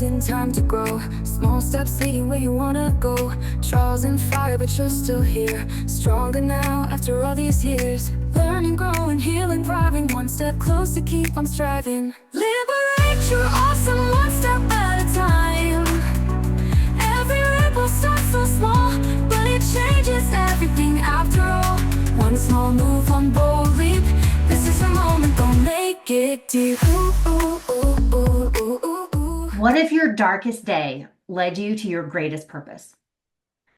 season, time to grow. Small steps leading where you wanna go. Trials and fire, but you're still here. Stronger now after all these years. Learning, growing, healing, thriving. One step closer, keep on striving. Liberate, you're awesome, one step at a time. Every ripple starts so small, but it changes everything after all. One small move, one bold leap. This is the moment, go make it deep. Ooh, ooh, ooh, ooh, ooh, ooh, ooh. What if your darkest day led you to your greatest purpose?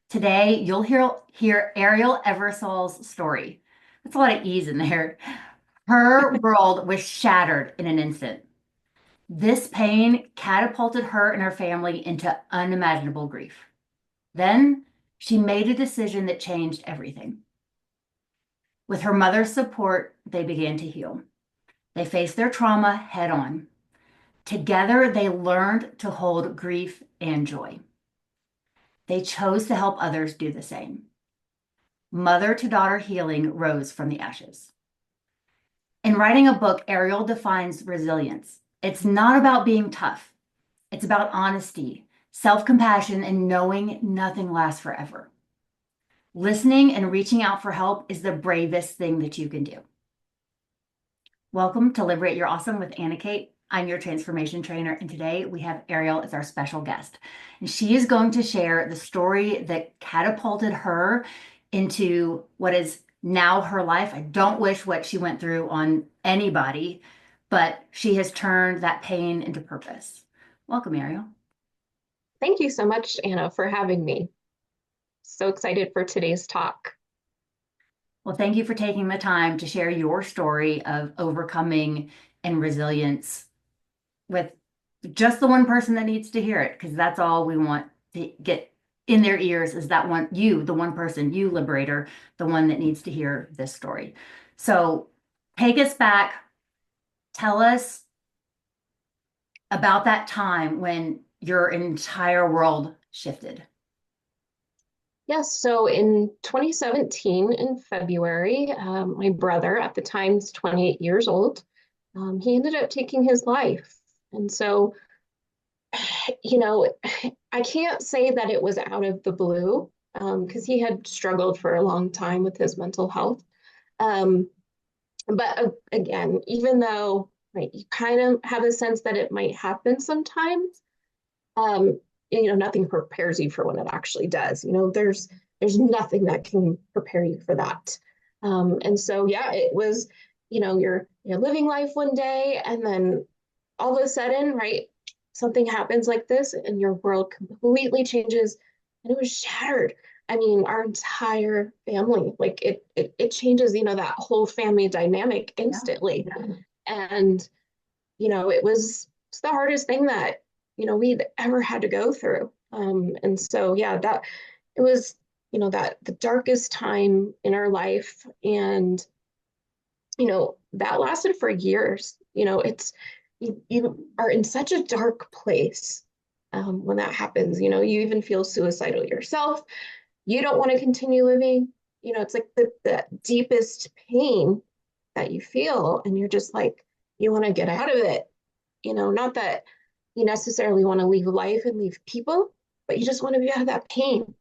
Today, you'll hear Ariel Eversoll's story. That's a lot of E's in there. Her world was shattered in an instant. This pain catapulted her and her family into unimaginable grief. Then she made a decision that changed everything. With her mother's support, they began to heal. They faced their trauma head on. Together, they learned to hold grief and joy. They chose to help others do the same. Mother to daughter healing rose from the ashes. In writing a book, Ariel defines resilience. It's not about being tough. It's about honesty, self-compassion, and knowing nothing lasts forever. Listening and reaching out for help is the bravest thing that you can do. Welcome to Liberate Your Awesome with Anna Kate. I'm your transformation trainer, and today we have Ariel as our special guest. And she is going to share the story that catapulted her into what is now her life. I don't wish what she went through on anybody, but she has turned that pain into purpose. Welcome, Ariel. Thank you so much, Anna, for having me. So excited for today's talk. Well, thank you for taking the time to share your story of overcoming and resilience with just the one person that needs to hear it, because that's all we want to get in their ears is that one, you, the one person, you liberator, the one that needs to hear this story. So take us back. Tell us about that time when your entire world shifted. Yes, so in 2017, in February, my brother, at the time, is 28 years old, he ended up taking his life. And so, you know, I can't say that it was out of the blue, because he had struggled for a long time with his mental health. Um, but again, even though, right, you kind of have a sense that it might happen sometimes, nothing prepares you for when it actually does. There's nothing that can prepare you for that. And so, yeah, it was, you're living life one day, and then all of a sudden, right, something happens like this, and your world completely changes, and it was shattered. I mean, our entire family, like it changes, that whole family dynamic instantly. Yeah. And, it's the hardest thing that, we'd ever had to go through. And so, yeah, that it was, that the darkest time in our life. And, that lasted for years. You are in such a dark place when that happens. You even feel suicidal yourself. You don't want to continue living. It's like the deepest pain that you feel, and you're just like, you want to get out of it. Not that you necessarily want to leave life and leave people, but you just want to be out of that pain.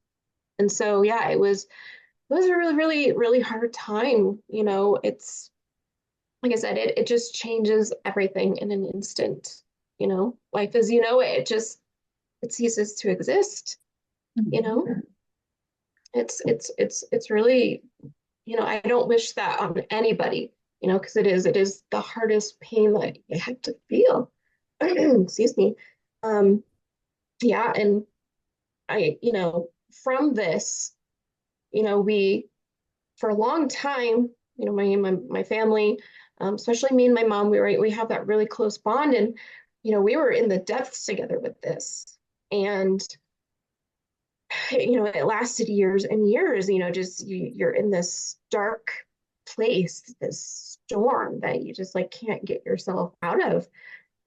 And so, yeah, it was a really, really, really hard time. It's like I said, it just changes everything in an instant. Life as you know it, it ceases to exist. You know, it's really, I don't wish that on anybody. Because it is the hardest pain that you have to feel. Excuse me. Yeah, and I, from this, we for a long time, my family, especially me and my mom, we have that really close bond, and we were in the depths together with this, and it lasted years and years. Just you're in this dark place, this storm that you just like can't get yourself out of.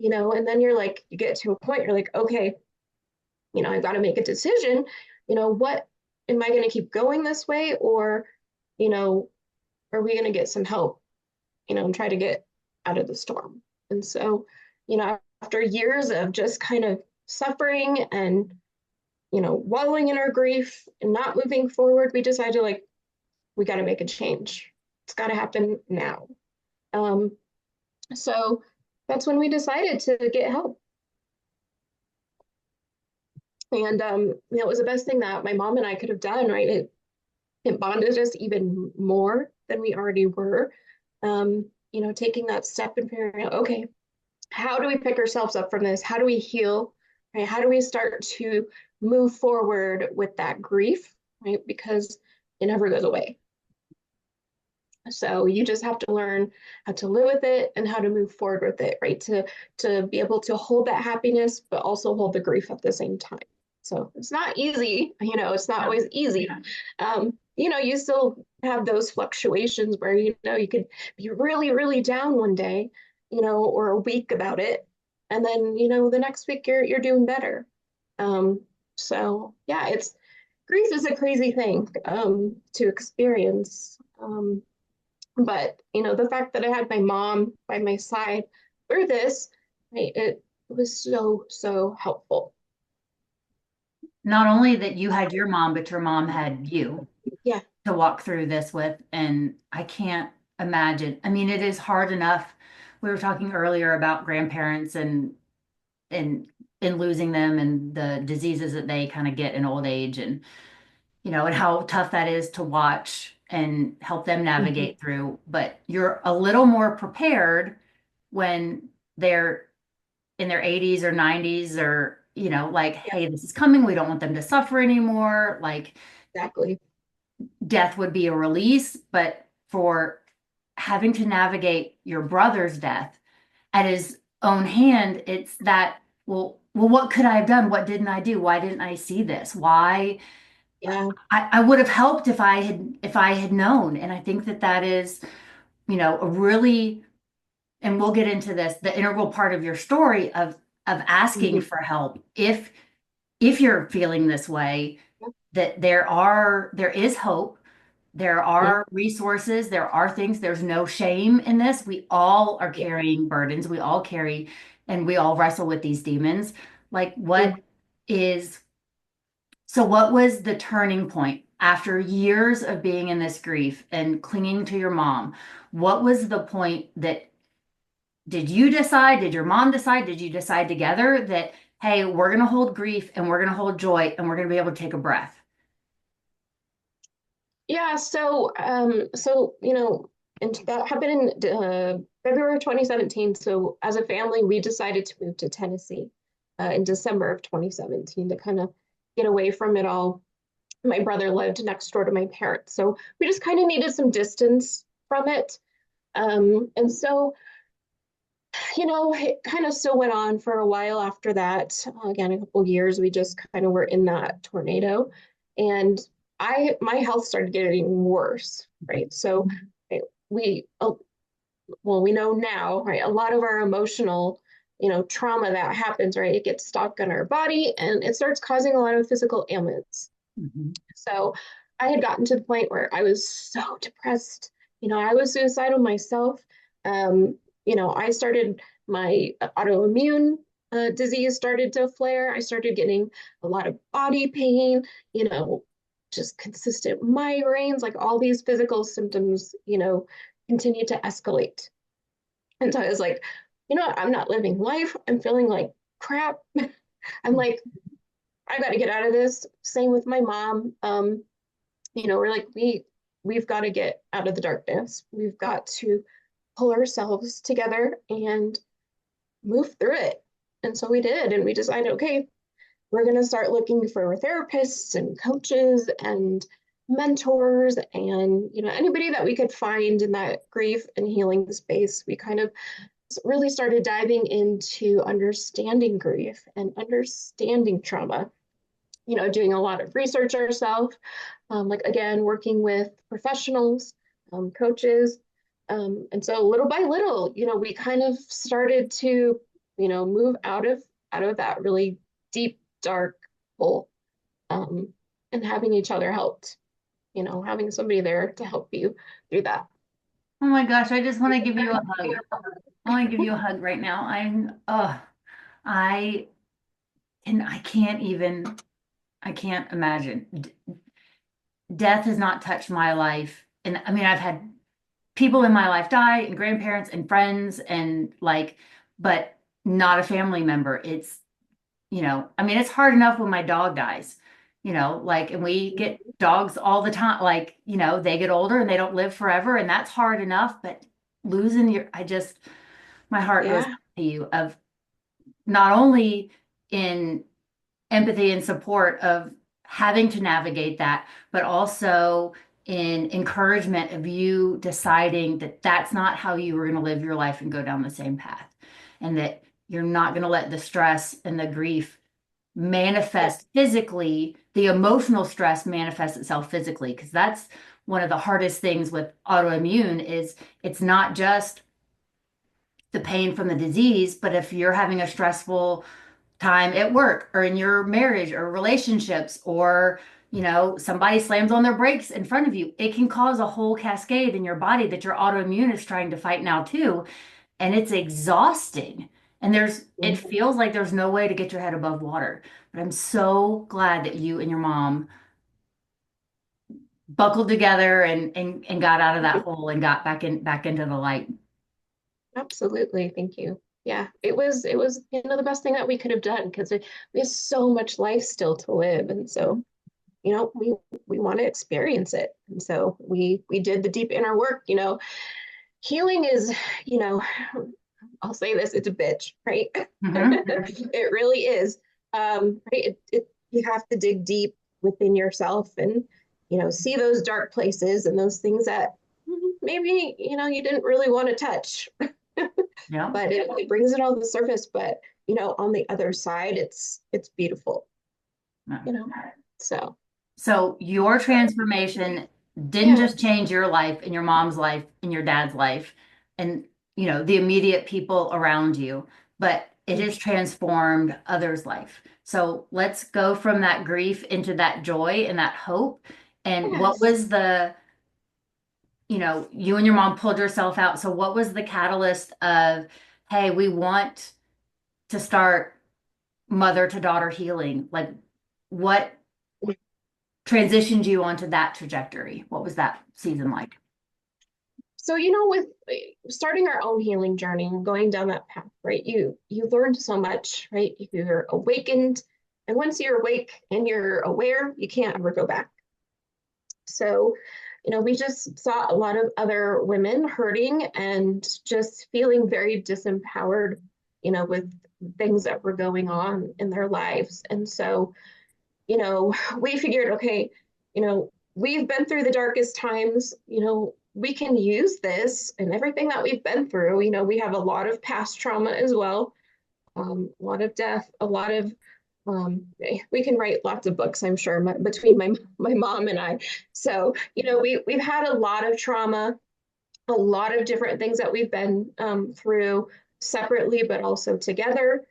And then you're like, you get to a point, you're like, okay, I've got to make a decision. What am I going to keep going this way, or, are we going to get some help, and try to get out of the storm? And so, after years of just kind of suffering and, wallowing in our grief and not moving forward, we decided like, we got to make a change. It's got to happen now. Um, so that's when we decided to get help. And it was the best thing that my mom and I could have done, right? It bonded us even more than we already were. Taking that step and figuring out, okay, how do we pick ourselves up from this? How do we heal? Right? How do we start to move forward with that grief, right? Because it never goes away. So you just have to learn how to live with it and how to move forward with it, right? To be able to hold that happiness, but also hold the grief at the same time. So it's not easy, it's not always easy. You still have those fluctuations where, you could be really, really down one day, or a week about it. And then, the next week you're doing better. So yeah, grief is a crazy thing to experience. But the fact that I had my mom by my side through this, right, it was so, so helpful. Not only that you had your mom, but your mom had you Yeah. to walk through this with. And I can't imagine. I mean, it is hard enough. We were talking earlier about grandparents and and losing them and the diseases that they kind of get in old age and and how tough that is to watch and help them Mhm. navigate through. But you're a little more prepared when they're in their 80s or 90s or like, Yeah, hey, this is coming, we don't want them to suffer anymore. Like, exactly. death would be a release, but for having to navigate your brother's death at his own hand, it's that, well, what could I have done? What didn't I do? Why didn't I see this? Why? Yeah. I would have helped if I had known. And I think that that is, a really, and we'll get into this, the integral part of your story of asking Mhm. for help. If you're feeling this way, Yep. that there is hope. There Yep. are resources, there are things, there's no shame in this. We all are Yep. carrying burdens. We all carry and we all wrestle with these demons. Like Mhm. is what was the turning point after years of being in this grief and clinging to your mom? What was the point that did you decide? Did your mom decide? Did you decide together that, hey, we're going to hold grief and we're going to hold joy and we're going to be able to take a breath? Yeah, and that happened in February 2017. So as a family, we decided to move to Tennessee in December of 2017 to kind of get away from it all. My brother lived next door to my parents, so we just kind of needed some distance from it. And so, it kind of still went on for a while after that. Again, a couple of years, we just kind of were in that tornado, and my health started getting worse, right? So, right, we well, we know now, right? A lot of our emotional, trauma that happens, right? It gets stuck in our body, and it starts causing a lot of physical ailments. Mhm. So I had gotten to the point where I was so depressed. I was suicidal myself. I started my autoimmune disease started to flare. I started getting a lot of body pain, just consistent migraines, like all these physical symptoms, continued to escalate. And so I was like, I'm not living life. I'm feeling like crap. I'm like, I got to get out of this. Same with my mom. We're like we've got to get out of the darkness. We've got to pull ourselves together and move through it. And so we did, and we decided, okay, we're going to start looking for therapists and coaches and mentors and anybody that we could find in that grief and healing space. We kind of really started diving into understanding grief and understanding trauma, doing a lot of research ourselves, like again, working with professionals, coaches. And so little by little, we kind of started to, move out of that really deep, dark hole. Um, and having each other helped, having somebody there to help you through that. Oh my gosh, I just want to give you a hug. I want to give you a hug right now. I and I can't imagine. Death has not touched my life. And I mean, I've had people in my life die and grandparents and friends and like, but not a family member. It's, I mean, it's hard enough when my dog dies, like, and we get dogs all the time. Like, they get older and they don't live forever. And that's hard enough. But losing my heart goes out Yeah. to you of not only in empathy and support of having to navigate that, but also in encouragement of you deciding that that's not how you were going to live your life and go down the same path. And that you're not going to let the stress and the grief Yeah. manifest physically, the emotional stress manifests itself physically, because that's one of the hardest things with autoimmune is it's not just the pain from the disease, but if you're having a stressful time at work or in your marriage or relationships, or somebody slams on their brakes in front of you, it can cause a whole cascade in your body that your autoimmune is trying to fight now too, and it's exhausting. And it Mhm. feels like there's no way to get your head above water. But I'm so glad that you and your mom buckled together and got out of that hole and got back into the light. Absolutely. Thank you. Yeah, it was the best thing that we could have done because we have so much life still to live. And so, we want to experience it. And so we did the deep inner work. Healing is, you know, I'll say this, it's a bitch, right? Hmm. It really is. Right? You have to dig deep within yourself and, see those dark places and those things that maybe, you didn't really want to touch, Yeah. but it brings it all to the surface. But, on the other side, it's beautiful, Yeah. you know? So, So your transformation didn't yeah. just change your life and your mom's life and your dad's life and the immediate people around you, but it has transformed others' life. So let's go from that grief into that joy and that hope. And what Yes. was you and your mom pulled yourself out. So what was the catalyst of, hey, we want to start mother to daughter healing? Like what transitioned you onto that trajectory? What was that season like? So, with starting our own healing journey and going down that path, right? You learned so much, right? You're awakened, and once you're awake and you're aware, you can't ever go back. So, we just saw a lot of other women hurting and just feeling very disempowered, with things that were going on in their lives. And so, we figured, okay, we've been through the darkest times, we can use this and everything that we've been through. We have a lot of past trauma as well, a lot of death, a lot of, we can write lots of books, I'm sure, between my mom and I. So, we've had a lot of trauma, a lot of different things that we've been through separately, but also together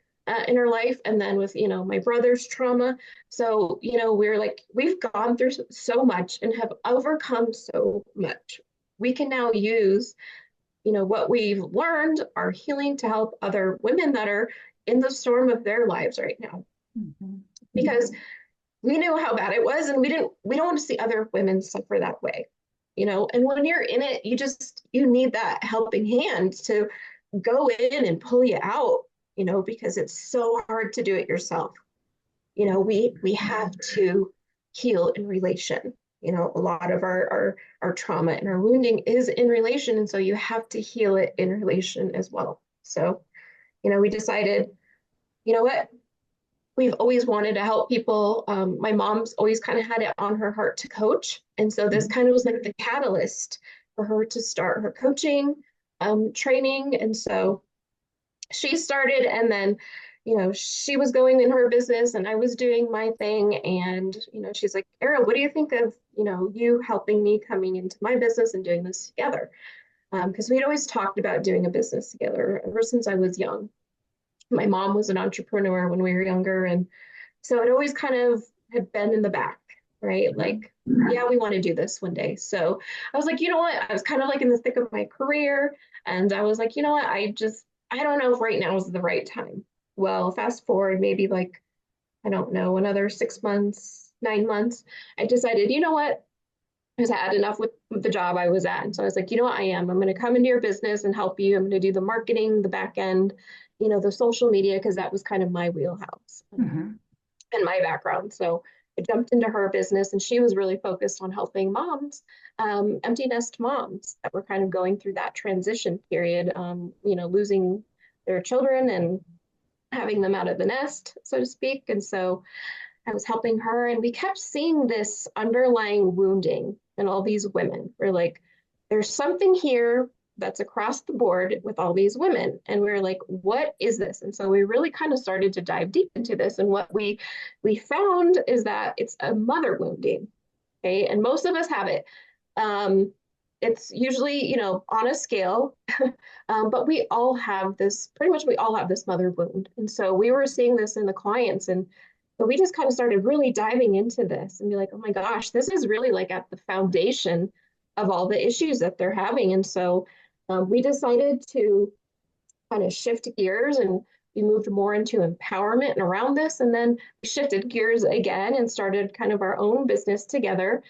in our life. And then with, my brother's trauma. So, we're like, we've gone through so much and have overcome so much. We can now use, what we've learned, our healing to help other women that are in the storm of their lives right now. Mhm. Because we knew how bad it was and we don't want to see other women suffer that way, and when you're in it, you need that helping hand to go in and pull you out, because it's so hard to do it yourself. We have to heal in relation. A lot of our trauma and our wounding is in relation, and so you have to heal it in relation as well. So, we decided, what, we've always wanted to help people. My mom's always kind of had it on her heart to coach. And so this kind of was like the catalyst for her to start her coaching training. And so she started, and then, she was going in her business and I was doing my thing. And, she's like, Ariel, what do you think of, you helping me coming into my business and doing this together? Because we'd always talked about doing a business together ever since I was young. My mom was an entrepreneur when we were younger, and so it always kind of had been in the back, right? Like, yeah, we want to do this one day. So I was like, you know what? I was kind of like in the thick of my career. And I was like, you know what? I don't know if right now is the right time. Well, fast forward maybe like I don't know, another 6 months, 9 months, I decided, you know what? Because I had enough with the job I was at. And so I was like, you know what, I'm going to come into your business and help you. I'm going to do the marketing, the back end, the social media, because that was kind of my wheelhouse and my background. So I jumped into her business, and she was really focused on helping moms, empty nest moms that were kind of going through that transition period, losing their children and having them out of the nest, so to speak. And so I was helping her, and we kept seeing this underlying wounding in all these women. We're like, there's something here that's across the board with all these women. And we are like, what is this? And so we really kind of started to dive deep into this. And what we found is that it's a mother wounding. Okay. And most of us have it. It's usually, on a scale, but we all have this, pretty much we all have this mother wound. And so we were seeing this in the clients, and but we just kind of started really diving into this and be like, oh my gosh, this is really like at the foundation of all the issues that they're having. And so we decided to kind of shift gears, and we moved more into empowerment and around this. And then we shifted gears again and started kind of our own business together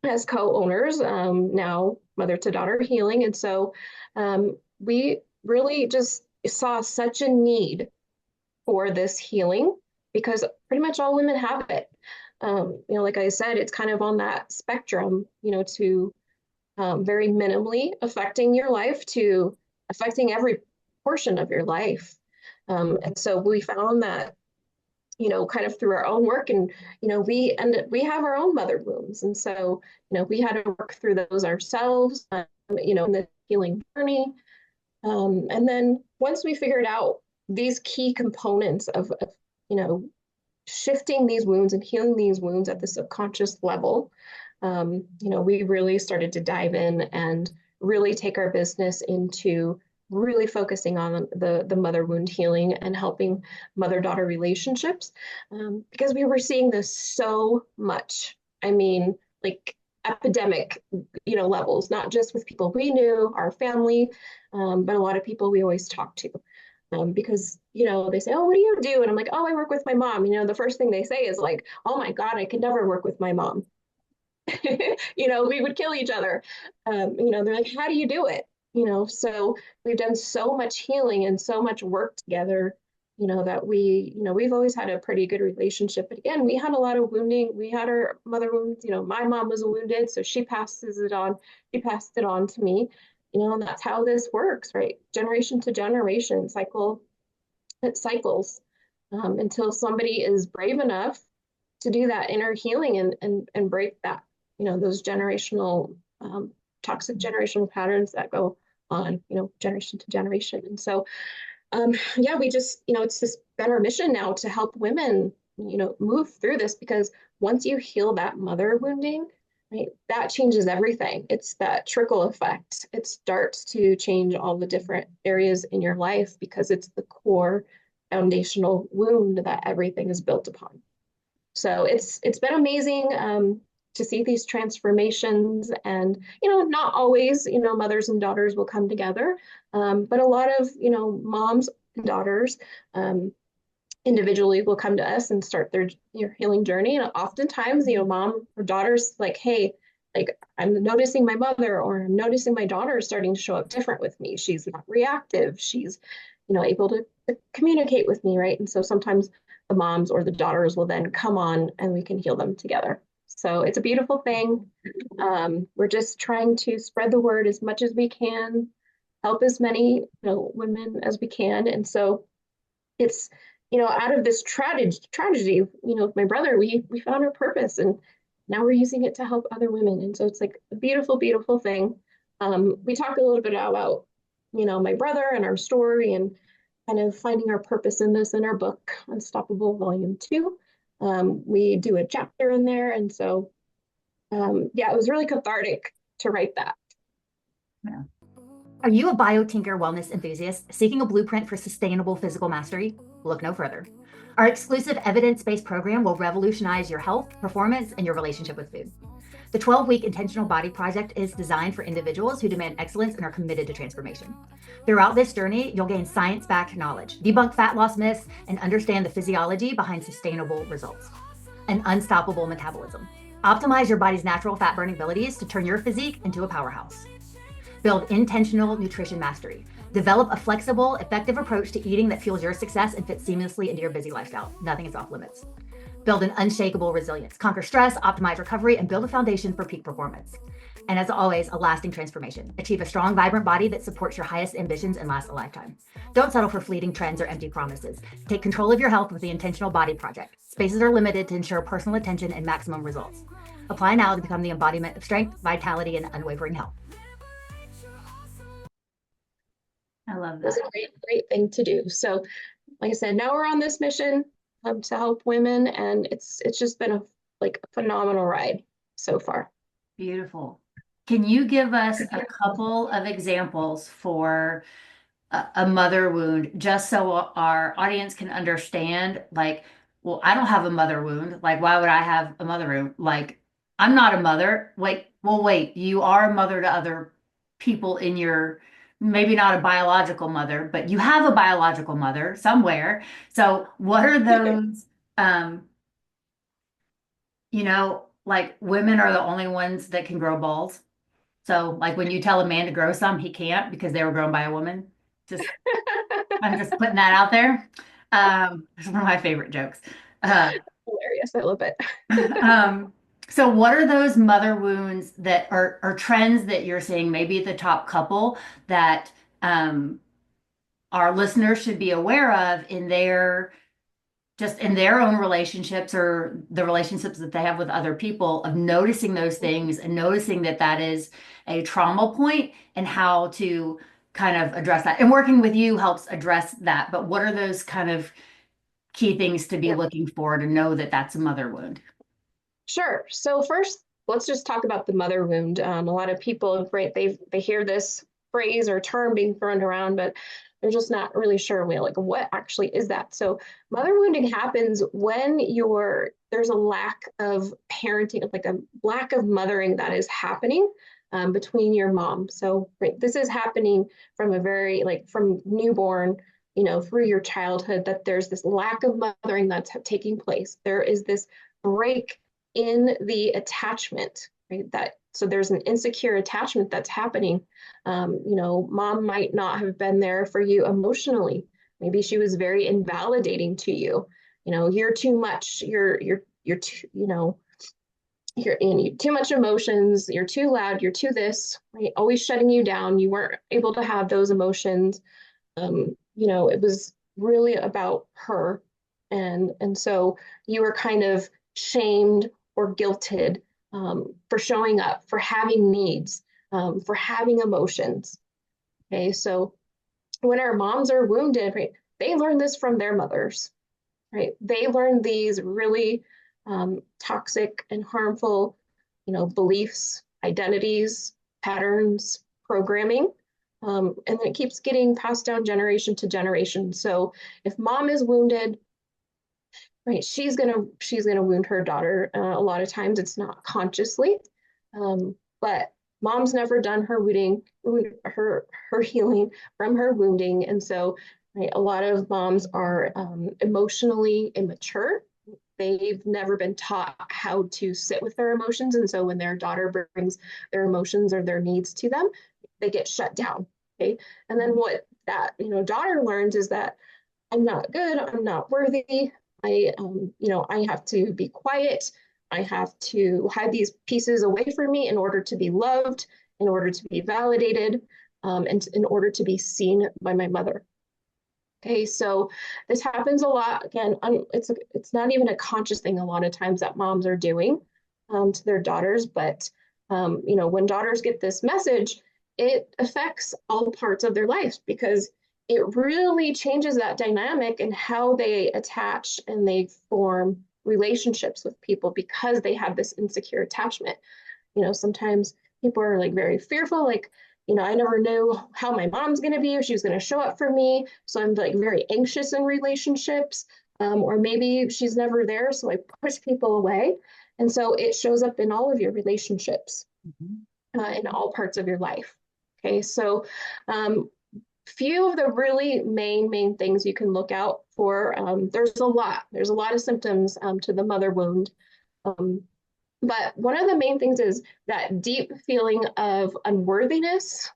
as co-owners, now mother to daughter healing. And so we really just saw such a need for this healing, because pretty much all women have it. Like I said, it's kind of on that spectrum, to very minimally affecting your life to affecting every portion of your life. And so we found that, kind of through our own work, and, we have our own mother wounds. And so, we had to work through those ourselves, in the healing journey. And then once we figured out these key components of shifting these wounds and healing these wounds at the subconscious level, we really started to dive in and really take our business into really focusing on the mother wound healing and helping mother-daughter relationships, because we were seeing this so much. I mean, like epidemic, levels, not just with people we knew, our family, but a lot of people we always talk to. Because, they say, oh, what do you do? And I'm like, oh, I work with my mom. The first thing they say is like, oh my God, I could never work with my mom. We would kill each other. They're like, how do you do it? So we've done so much healing and so much work together, that we've always had a pretty good relationship. But again, we had a lot of wounding. We had our mother wounds. My mom was wounded, so she passed it on to me. And that's how this works, right? Generation to generation, it cycles, until somebody is brave enough to do that inner healing and break that, those generational, toxic generational patterns that go on, generation to generation. And so, we just, it's just been our mission now to help women, move through this, because once you heal that mother wounding, right, that changes everything. It's that trickle effect. It starts to change all the different areas in your life, because it's the core foundational wound that everything is built upon. So it's been amazing to see these transformations, and not always mothers and daughters will come together, but a lot of moms and daughters individually will come to us and start their healing journey. And oftentimes, mom or daughter's like, hey, like I'm noticing my mother, or I'm noticing my daughter is starting to show up different with me. She's not reactive. She's, able to communicate with me, right? And so sometimes the moms or the daughters will then come on, and we can heal them together. So it's a beautiful thing. We're just trying to spread the word as much as we can, help as many women as we can. And so it's, out of this tragedy, with my brother, we found our purpose, and now we're using it to help other women. And so it's like a beautiful, beautiful thing. We talk a little bit about, my brother and our story, and kind of finding our purpose in this in our book, Unstoppable Volume 2. We do a chapter in there. And so, it was really cathartic to write that. Yeah. Are you a biotinker wellness enthusiast seeking a blueprint for sustainable physical mastery? Look no further. Our exclusive evidence-based program will revolutionize your health, performance, and your relationship with food. The 12-week Intentional Body Project is designed for individuals who demand excellence and are committed to transformation. Throughout this journey, you'll gain science-backed knowledge, debunk fat loss myths, and understand the physiology behind sustainable results. An unstoppable metabolism. Optimize your body's natural fat-burning abilities to turn your physique into a powerhouse. Build intentional nutrition mastery. Develop a flexible, effective approach to eating that fuels your success and fits seamlessly into your busy lifestyle. Nothing is off limits. Build an unshakable resilience. Conquer stress, optimize recovery, and build a foundation for peak performance. And as always, a lasting transformation. Achieve a strong, vibrant body that supports your highest ambitions and lasts a lifetime. Don't settle for fleeting trends or empty promises. Take control of your health with the Intentional Body Project. Spaces are limited to ensure personal attention and maximum results. Apply now to become the embodiment of strength, vitality, and unwavering health. I love that. It's a great thing to do. So, like I said, now we're on this mission to help women, and it's just been a phenomenal ride so far. Beautiful. Can you give us a couple of examples for a mother wound, just so our audience can understand, like, well, I don't have a mother wound. Like, why would I have a mother wound? Like, I'm not a mother. Wait, you are a mother to other people in your, maybe not a biological mother, but you have a biological mother somewhere. So what are those, like, women are the only ones that can grow balls. So, like, when you tell a man to grow some, he can't because they were grown by a woman. I'm just putting that out there. It's one of my favorite jokes. Hilarious. I love it. So what are those mother wounds that are trends that you're seeing, maybe at the top couple, that our listeners should be aware of in their own relationships or the relationships that they have with other people, of noticing those things and noticing that that is a trauma point and how to kind of address that. And working with you helps address that. But what are those kind of key things to be looking for to know that that's a mother wound? Sure. So first, let's just talk about the mother wound. A lot of people, right, they hear this phrase or term being thrown around, but they're just not really sure, like, what actually is that? So mother wounding happens when there's a lack of parenting, like a lack of mothering that is happening between your mom. So right, this is happening from from newborn, through your childhood, that there's this lack of mothering that's taking place. There is this break in the attachment, right? So there's an insecure attachment that's happening. Mom might not have been there for you emotionally. Maybe she was very invalidating to you. You're too much. You're too, you're in too much emotions. You're too loud. You're too this, right? Always shutting you down. You weren't able to have those emotions. It was really about her, and so you were kind of shamed or guilted for showing up, for having needs, for having emotions. Okay, so when our moms are wounded, right, they learn this from their mothers, right? They learn these really toxic and harmful, beliefs, identities, patterns, programming. And then it keeps getting passed down generation to generation. So if mom is wounded, right, she's gonna wound her daughter. A lot of times it's not consciously, but mom's never done her healing from her wounding, and so right, a lot of moms are emotionally immature. They've never been taught how to sit with their emotions, and so when their daughter brings their emotions or their needs to them, they get shut down. Okay, and then what that daughter learns is that I'm not good, I'm not worthy. I have to be quiet. I have to hide these pieces away from me in order to be loved, in order to be validated, and in order to be seen by my mother. Okay, so this happens a lot. Again, it's not even a conscious thing a lot of times that moms are doing to their daughters, but when daughters get this message, it affects all parts of their lives because it really changes that dynamic and how they attach and they form relationships with people because they have this insecure attachment. Sometimes people are like very fearful, like, I never know how my mom's going to be, if she's going to show up for me. So I'm like very anxious in relationships, or maybe she's never there. So I push people away. And so it shows up in all of your relationships, Mhm. in all parts of your life. Okay, so few of the really main things you can look out for. There's a lot of symptoms to the mother wound. Um, but one of the main things is that deep feeling of unworthiness,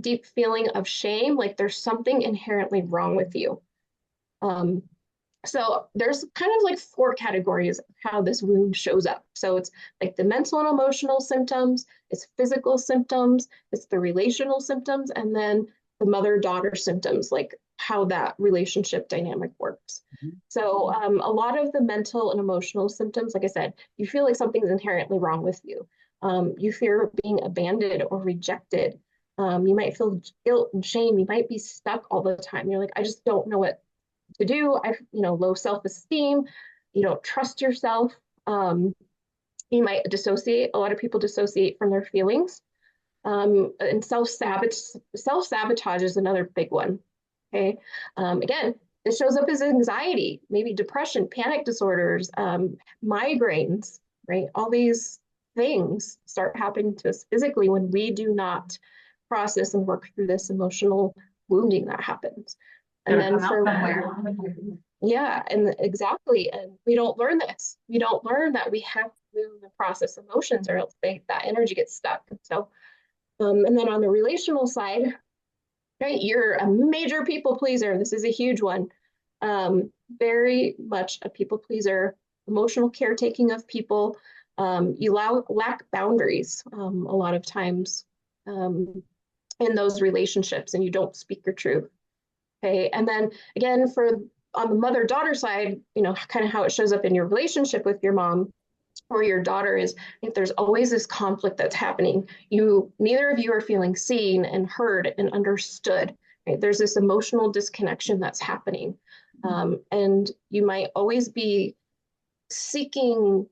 deep feeling of shame, like there's something inherently wrong with you. Um, so there's kind of like four categories of how this wound shows up. So it's like the mental and emotional symptoms, it's physical symptoms, it's the relational symptoms, and then the mother-daughter symptoms, like how that relationship dynamic works. Mhm. So a lot of the mental and emotional symptoms, like I said, you feel like something's inherently wrong with you. You fear being abandoned or rejected. You might feel guilt and shame. You might be stuck all the time. You're like, I just don't know what to do. Low self-esteem. You don't trust yourself. You might dissociate. A lot of people dissociate from their feelings. And self-sabotage is another big one. Okay. Again, this shows up as anxiety, maybe depression, panic disorders, migraines, right? All these things start happening to us physically when we do not process and work through this emotional wounding that happens. And Gotta then come out for somewhere. yeah, and exactly. And we don't learn this. We don't learn that we have to move and process emotions or else that energy gets stuck. And so, and then on the relational side, right, you're a major people pleaser. This is a huge one. Very much a people pleaser, emotional caretaking of people. You lack boundaries a lot of times in those relationships, and you don't speak your truth. Okay. And then again, for on the mother-daughter side, kind of how it shows up in your relationship with your mom or your daughter is if there's always this conflict that's happening. Neither of you are feeling seen and heard and understood. Right? There's this emotional disconnection that's happening. And you might always be seeking,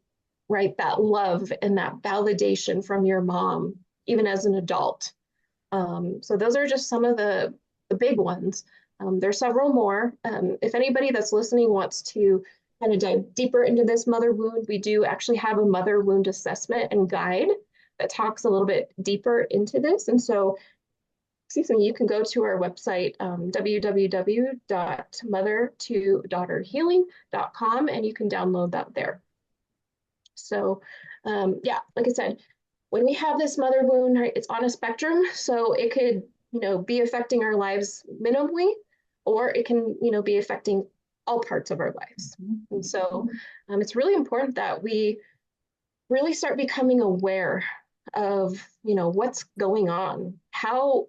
right, that love and that validation from your mom, even as an adult. So those are just some of the big ones. There's several more. If anybody that's listening wants to kind of dive deeper into this mother wound, we do actually have a mother wound assessment and guide that talks a little bit deeper into this. And so, excuse me, you can go to our website, www.mother-to-daughter-healing.com, and you can download that there. So, yeah, like I said, when we have this mother wound, right, it's on a spectrum. So it could, be affecting our lives minimally, or it can, be affecting all parts of our lives. And so it's really important that we really start becoming aware of, what's going on. How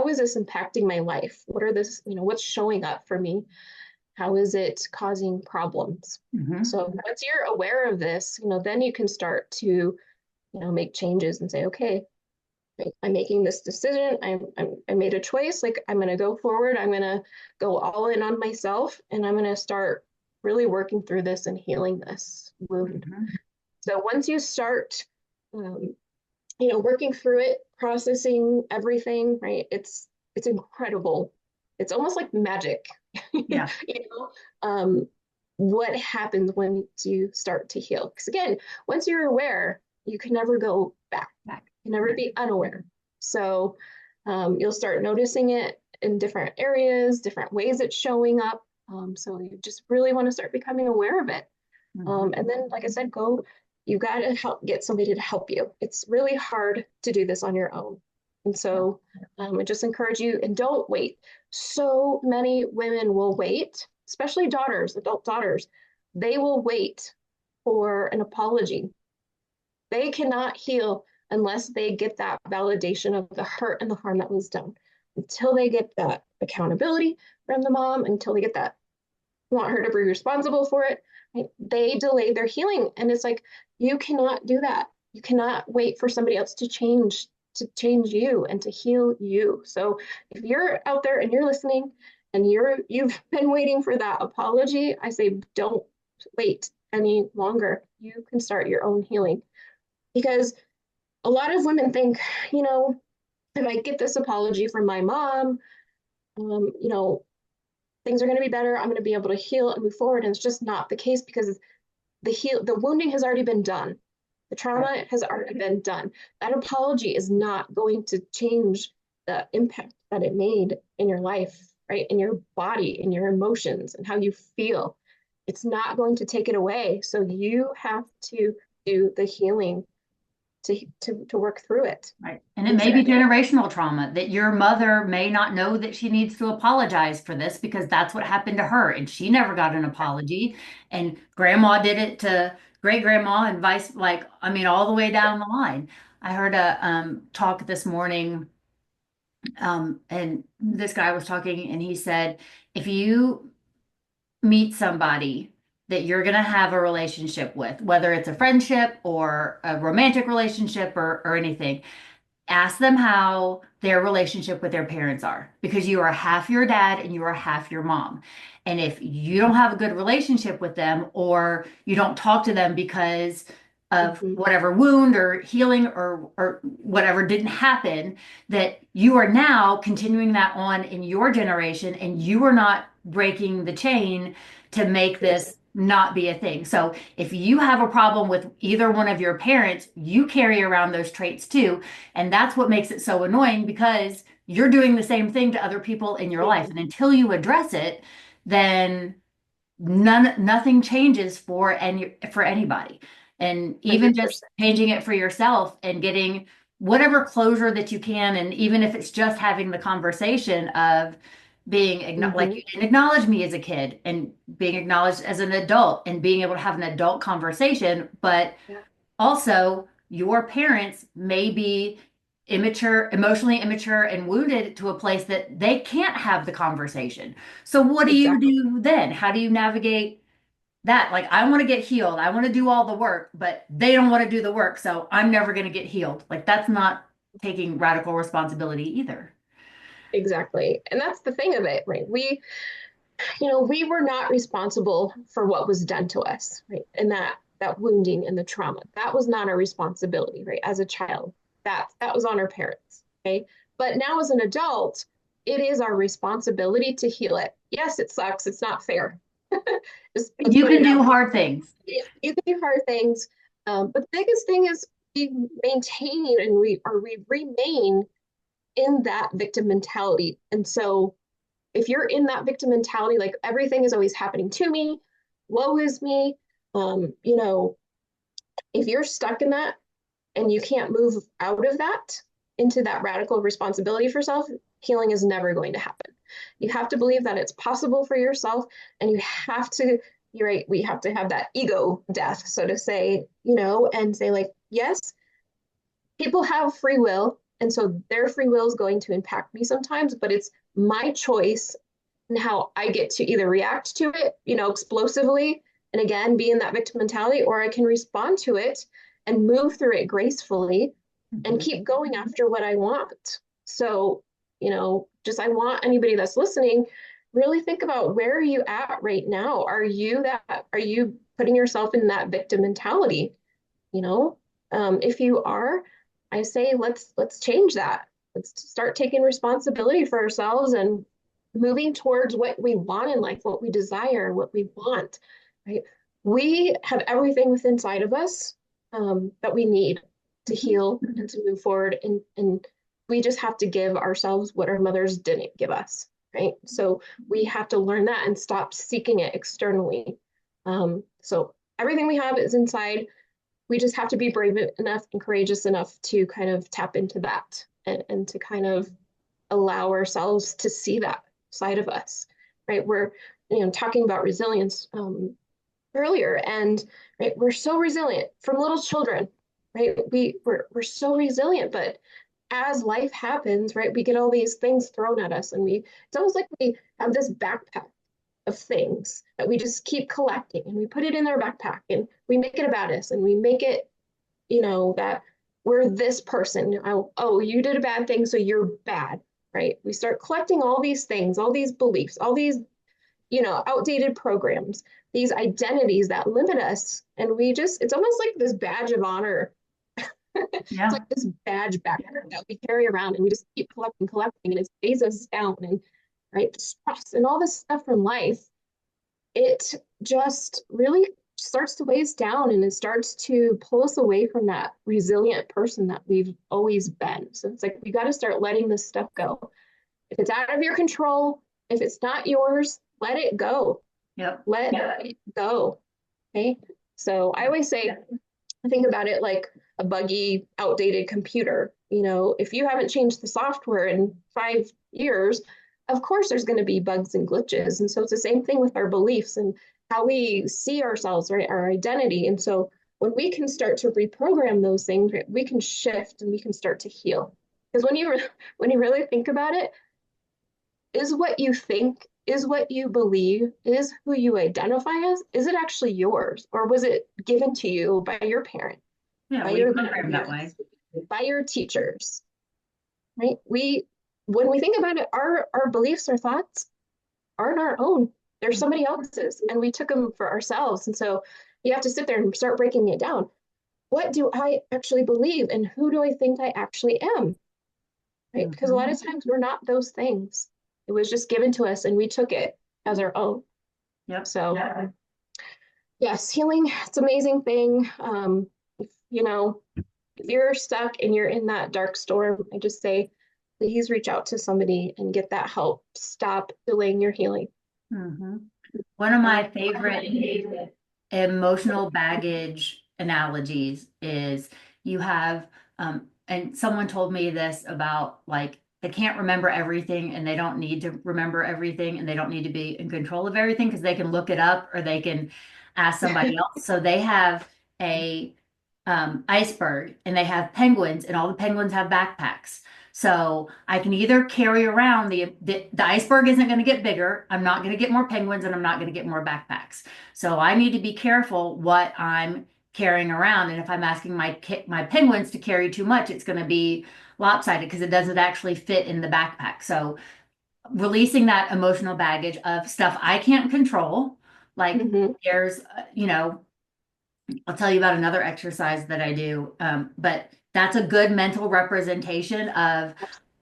is this impacting my life? What's showing up for me? How is it causing problems? Mhm. So once you're aware of this, then you can start to, make changes and say, okay, I'm making this decision. I made a choice. Like I'm going to go forward. I'm going to go all in on myself, and I'm going to start really working through this and healing this wound. Mhm. So once you start, working through it, processing everything, right? It's incredible. It's almost like magic, Yeah. um, what happens when you start to heal. Because again, once you're aware, you can never go back. Back. You can never be unaware. So you'll start noticing it in different areas, different ways it's showing up. So you just really want to start becoming aware of it. And then, like I said, you got to get somebody to help you. It's really hard to do this on your own. And so I just encourage you, and don't wait. So many women will wait, especially daughters, adult daughters. They will wait for an apology. They cannot heal unless they get that validation of the hurt and the harm that was done. Until they get that accountability from the mom, until they get that, want her to be responsible for it, right? They delay their healing. And it's like, you cannot do that. You cannot wait for somebody else to change you and to heal you. So if you're out there and you're listening and you've been waiting for that apology, I say don't wait any longer. You can start your own healing. Because a lot of women think, if I get this apology from my mom, um, you know, things are going to be better. I'm going to be able to heal and move forward. And it's just not the case, because the wounding has already been done. The Right. trauma has already been done. That apology is not going to change the impact that it made in your life, right? In your body, in your emotions, and how you feel. It's not going to take it away. So you have to do the healing to work through it. Right. And it And may to, be generational trauma that your mother may not know that she needs to apologize for this because that's what happened to her and she never got an apology. And grandma did it to great grandma and vice, like, I mean, all the way down the line. I heard a talk this morning, and this guy was talking and he said, if you meet somebody that you're going to have a relationship with, whether it's a friendship or a romantic relationship or anything, ask them how their relationship with their parents are because you are half your dad and you are half your mom. And if you don't have a good relationship with them or you don't talk to them because of Mhm. whatever wound or healing or whatever didn't happen, that you are now continuing that on in your generation and you are not breaking the chain to make Yes, this not be a thing. So if you have a problem with either one of your parents, you carry around those traits too. And that's what makes it so annoying because you're doing the same thing to other people in your life. mhm. And until you address it, then nothing changes for anybody. And even just 100%. changing it for yourself and getting whatever closure that you can, and even if it's just having the conversation of being like Hmm. you didn't acknowledge me as a kid and being acknowledged as an adult and being able to have an adult conversation, but Yeah, also, your parents may be immature, emotionally immature, and wounded to a place that they can't have the conversation. So, what do you exactly. do then? How do you navigate that? Like, I want to get healed, I want to do all the work, but they don't want to do the work. So, I'm never going to get healed. Like, that's not taking radical responsibility either. Exactly. And that's the thing of it, right? We were not responsible for what was done to us, right? And that wounding and the trauma. That was not our responsibility, right? As a child. That was on our parents. Okay. But now as an adult, it is our responsibility to heal it. Yes, it sucks. It's not fair. Just let's You put can it do out there. hard things. You can do hard things. But the biggest thing is we maintain and we remain in that victim mentality. And so if you're in that victim mentality, like everything is always happening to me, woe is me, um, you know, if you're stuck in that and you can't move out of that into that radical responsibility for self, healing is never going to happen. You have to believe that it's possible for yourself, and you have to, you're right, we have to have that ego death, so to say, and say, like, yes, people have free will. And so their free will is going to impact me sometimes, but it's my choice and how I get to either react to it, explosively, and again, be in that victim mentality, or I can respond to it and move through it gracefully and Mhm. keep going after what I want. So, just I want anybody that's listening, really think about, where are you at right now? Are you putting yourself in that victim mentality? you know if you are, I say, let's change that. Let's start taking responsibility for ourselves and moving towards what we want in life, what we desire, what we want, right? We have everything within inside of us, that we need to Mhm. heal and to move forward, and we just have to give ourselves what our mothers didn't give us, right? So we have to learn that and stop seeking it externally. So everything we have is inside. We just have to be brave enough and courageous enough to kind of tap into that, and to kind of allow ourselves to see that side of us, right? We're talking about resilience, earlier, and right, we're so resilient from little children, right? We're so resilient, but as life happens, right, we get all these things thrown at us, and it's almost like we have this backpack of things that we just keep collecting, and we put it in our backpack, and we make it about us, and we make it, that we're this person. Oh, you did a bad thing, so you're bad, right? We start collecting all these things, all these beliefs, all these, outdated programs, these identities that limit us. And it's almost like this badge of honor. It's like Yeah. this badge backpack that we carry around, and we just keep collecting, and it weighs us down, and right, stress and all this stuff from life. It just really starts to weigh us down, and it starts to pull us away from that resilient person that we've always been. So it's like we got to start letting this stuff go. If it's out of your control, if it's not yours, let it go. Yep. Let it go. Okay. So I always say, think about it like a buggy, outdated computer. You know, if you haven't changed the software in 5 years, of course there's going to be bugs and glitches. And so it's the same thing with our beliefs and how we see ourselves, right? Our identity. And so when we can start to reprogram those things, right, we can shift and we can start to heal. Because when you really think about it, is what you think, is what you believe, is who you identify as, is it actually yours? Or was it given to you by your parent, Yeah, by we your program that way. by your teachers, right? When we think about it, our beliefs or thoughts aren't our own. They're somebody else's, and we took them for ourselves. And so you have to sit there and start breaking it down. What do I actually believe, and who do I think I actually am? Right? Because a lot of times we're not those things. It was just given to us, and we took it as our own. Yep. So, yes, healing, it's an amazing thing. You know, if you're stuck and you're in that dark storm, I just say, please reach out to somebody and get that help. Stop delaying your healing. One of my favorite emotional baggage analogies is you have, and someone told me this about like they can't remember everything and they don't need to remember everything and they don't need to be in control of everything because they can look it up or they can ask somebody else. So they have a iceberg and they have penguins and all the penguins have backpacks. So I can either carry around the iceberg isn't going to get bigger. I'm not going to get more penguins and I'm not going to get more backpacks. So I need to be careful what I'm carrying around. And if I'm asking my penguins to carry too much, it's going to be lopsided because it doesn't actually fit in the backpack. So releasing that emotional baggage of stuff I can't control, like there's, I'll tell you about another exercise that I do. But that's a good mental representation of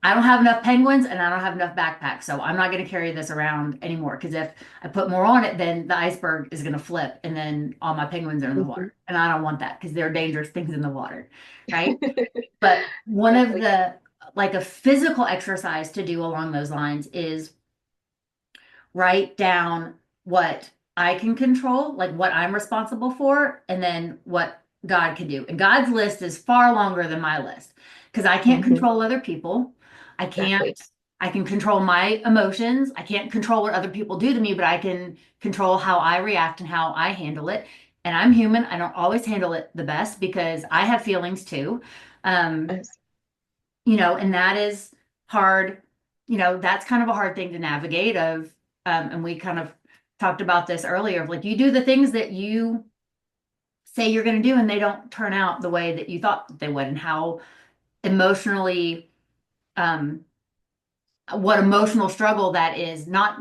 I don't have enough penguins and I don't have enough backpacks. So I'm not going to carry this around anymore. Because if I put more on it, then the iceberg is going to flip and then all my penguins are in the water. And I don't want that because they're dangerous things in the water. Right. But one of the, like a physical exercise to do along those lines is write down what I can control, like what I'm responsible for, and then what God can do. And God's list is far longer than my list because I can't control other people. I can't, I can control my emotions. I can't control what other people do to me, but I can control how I react and how I handle it. And I'm human. I don't always handle it the best because I have feelings too. And that is hard. That's kind of a hard thing to navigate and we kind of talked about this earlier of like you do the things that you say you're going to do and they don't turn out the way that you thought they would and how emotionally what emotional struggle that is, not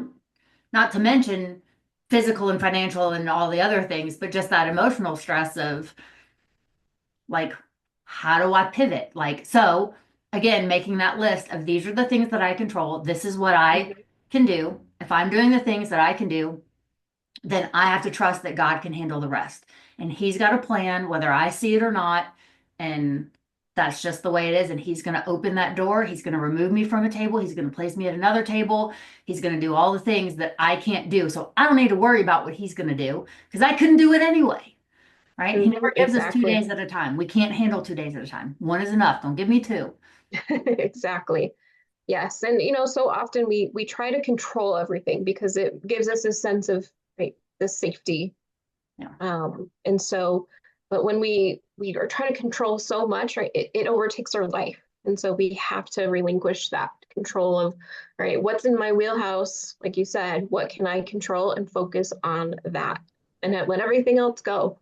to mention physical and financial and all the other things, but just that emotional stress of like how do I pivot? Like so again, making that list of these are the things that I control, this is what I can do. If I'm doing the things that I can do, then I have to trust that God can handle the rest. And He's got a plan, whether I see it or not. And that's just the way it is. And He's going to open that door. He's going to remove me from a table. He's going to place me at another table. He's going to do all the things that I can't do. So I don't need to worry about what He's going to do because I couldn't do it anyway. Right? He never gives us 2 days at a time. We can't handle 2 days at a time. One is enough. Don't give me two. Exactly. Yes. And so often we try to control everything because it gives us a sense of the safety. Yeah. And so, but when we are trying to control so much, right, it overtakes our life. And so we have to relinquish that control of, right, what's in my wheelhouse, like you said, what can I control and focus on that and let everything else go.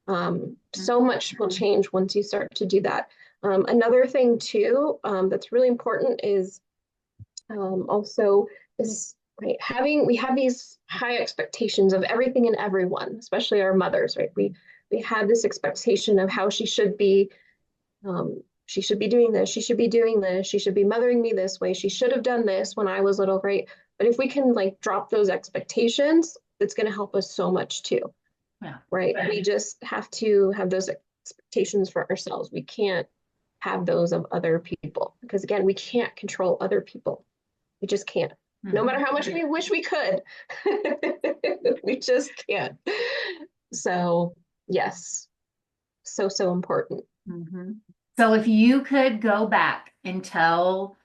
So much will change once you start to do that. Another thing too, that's really important is also is right we have these high expectations of everything and everyone, especially our mothers, right? We have this expectation of how she should be doing this, she should be doing this, she should be mothering me this way, she should have done this when I was little, right? But if we can like drop those expectations, it's going to help us so much too. Yeah. right? We just have to have those expectations for ourselves. We can't have those of other people because, again, we can't control other people. We just can't. No matter how much we wish we could, we just can't. So, yes, so, so important. Mm-hmm. So if you could go back and tell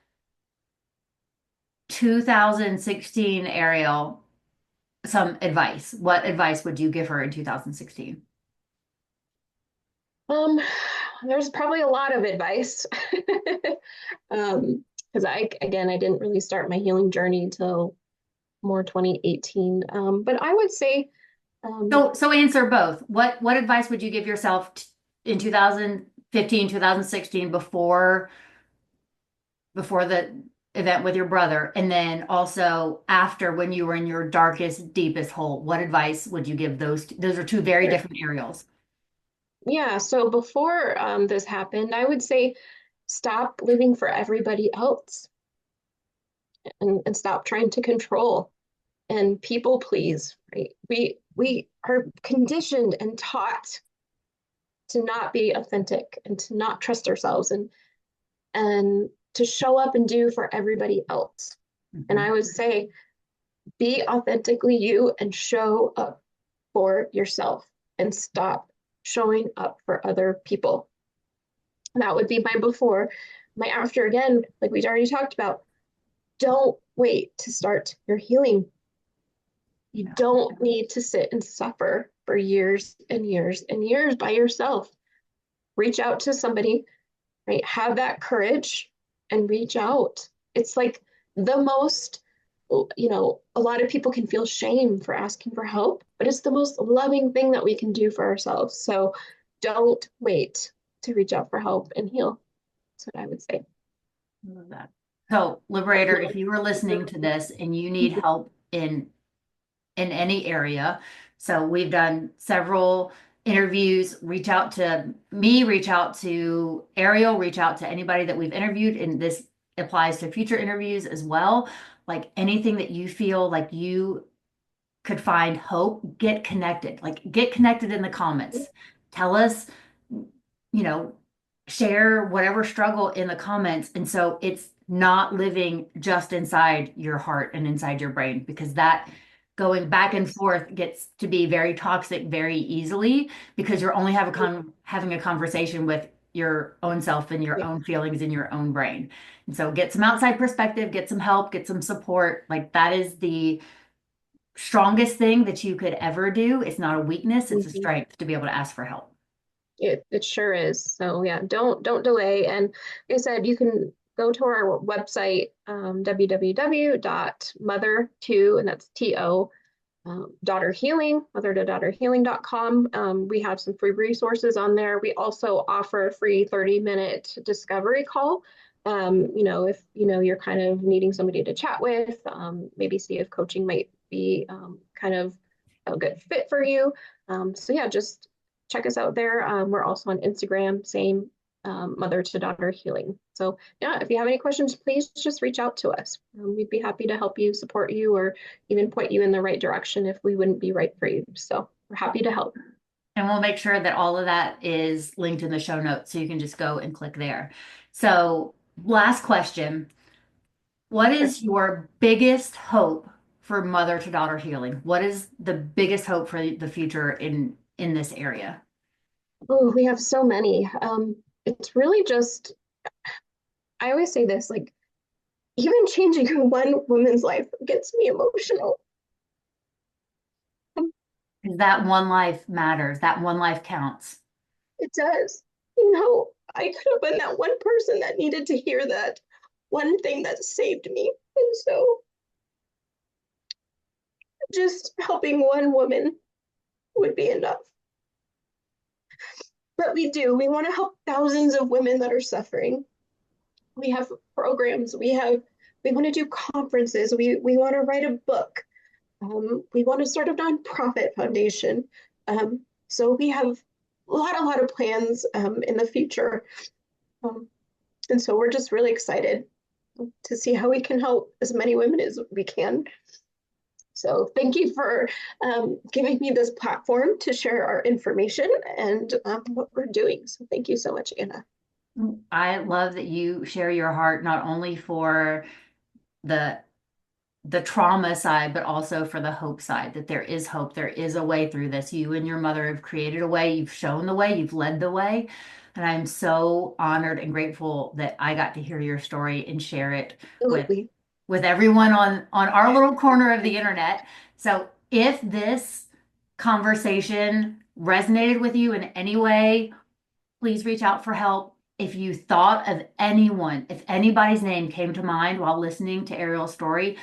2016 Ariel some advice, what advice would you give her in 2016? Um, there's probably a lot of advice. Because I didn't really start my healing journey until more 2018. But I would say, So answer both. What advice would you give yourself in 2015, 2016 before the event with your brother, and then also after when you were in your darkest, deepest hole? What advice would you give those? Those are two very different Ariels. yeah, so before this happened, I would say stop living for everybody else and stop trying to control and people please, right? We are conditioned and taught to not be authentic and to not trust ourselves and to show up and do for everybody else. And Mhm. I would say be authentically you and show up for yourself and stop showing up for other people. That would be my before. My after, again, like we already talked about, don't wait to start your healing. You Yeah. don't need to sit and suffer for years and years and years by yourself. Reach out to somebody, right? Have that courage and reach out. It's like the most, a lot of people can feel shame for asking for help, but it's the most loving thing that we can do for ourselves. So don't wait to reach out for help and heal. That's what I would say. Love that. So, Liberator, if you were listening to this and you need help in any area, so we've done several interviews, reach out to me, reach out to Ariel, reach out to anybody that we've interviewed, and this applies to future interviews as well. Like anything that you feel like you could find hope, get connected. Like get connected in the comments. Tell us, share whatever struggle in the comments. And so it's not living just inside your heart and inside your brain because that going back and forth gets to be very toxic very easily because you're only having a conversation with your own self and your own feelings in your own brain. And so get some outside perspective, get some help, get some support. Like that is the strongest thing that you could ever do. It's not a weakness, it's a Mhm. strength to be able to ask for help. It sure is. So yeah, don't delay. And like I said, you can go to our website, www.mother2, and that's TO, daughter healing, mother to daughter healing.com. We have some free resources on there. We also offer a free 30-minute discovery call. If you're kind of needing somebody to chat with, maybe see if coaching might be kind of a good fit for you. So yeah, just check us out there. We're also on Instagram, same mother to daughter healing. So yeah, if you have any questions, please just reach out to us. We'd be happy to help you, support you, or even point you in the right direction if we wouldn't be right for you. So we're happy to help. And we'll make sure that all of that is linked in the show notes so you can just go and click there. So, last question. What is your biggest hope for mother to daughter healing? What is the biggest hope for the future in this area? Oh, we have so many. It's really just, I always say this, like, even changing one woman's life gets me emotional. Because that one life matters, that one life counts. It does. I could have been that one person that needed to hear that one thing that saved me. And so just helping one woman would be enough. But we do. We want to help thousands of women that are suffering. We have programs. We want to do conferences. We want to write a book. We want to start a nonprofit foundation. So we have a lot of plans in the future. And so we're just really excited to see how we can help as many women as we can. So thank you for giving me this platform to share our information and what we're doing. So thank you so much, Anna. I love that you share your heart not only for the trauma side, but also for the hope side, that there is hope. There is a way through this. You and your mother have created a way. You've shown the way. You've led the way. And I'm so honored and grateful that I got to hear your story and share it Absolutely. with everyone on our little corner of the internet. So if this conversation resonated with you in any way, please reach out for help. If you thought of anyone, if anybody's name came to mind while listening to Ariel's story,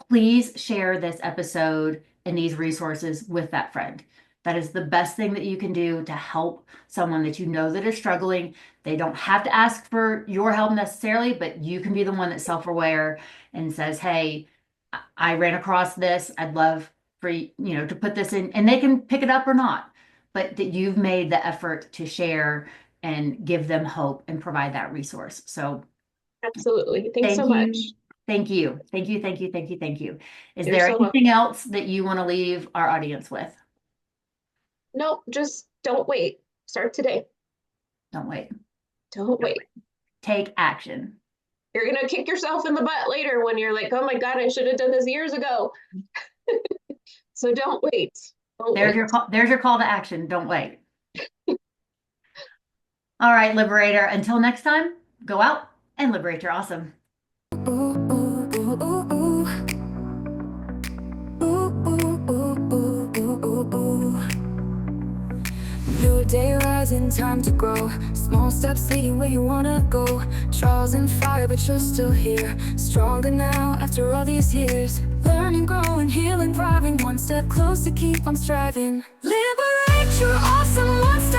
please share this episode and these resources with that friend. That is the best thing that you can do to help someone that you know that is struggling. They don't have to ask for your help necessarily, but you can be the one that's self-aware and says, hey, I ran across this. I'd love for you to put this in, and they can pick it up or not, but that you've made the effort to share and give them hope and provide that resource. So Absolutely. Thanks so thank much. you. Thank you. Thank you. Thank you. Thank you. Thank you. Is You're there so anything else that you want to leave our audience with? Nope, just don't wait. Start today. Don't wait. Don't wait. Take action. You're going to kick yourself in the butt later when you're like, oh my God, I should have done this years ago. So don't wait. There's your call to action. Don't wait. All right, Liberator. Until next time, go out and liberate your awesome. Ooh, ooh, ooh, ooh, ooh. Ooh, ooh, ooh, ooh, ooh, ooh, ooh. New day rising, time to grow. Small steps leading where you wanna go. Trials and fire, but you're still here. Stronger now after all these years. Learning, growing, healing, thriving. One step closer, keep on striving. Liberate your awesome once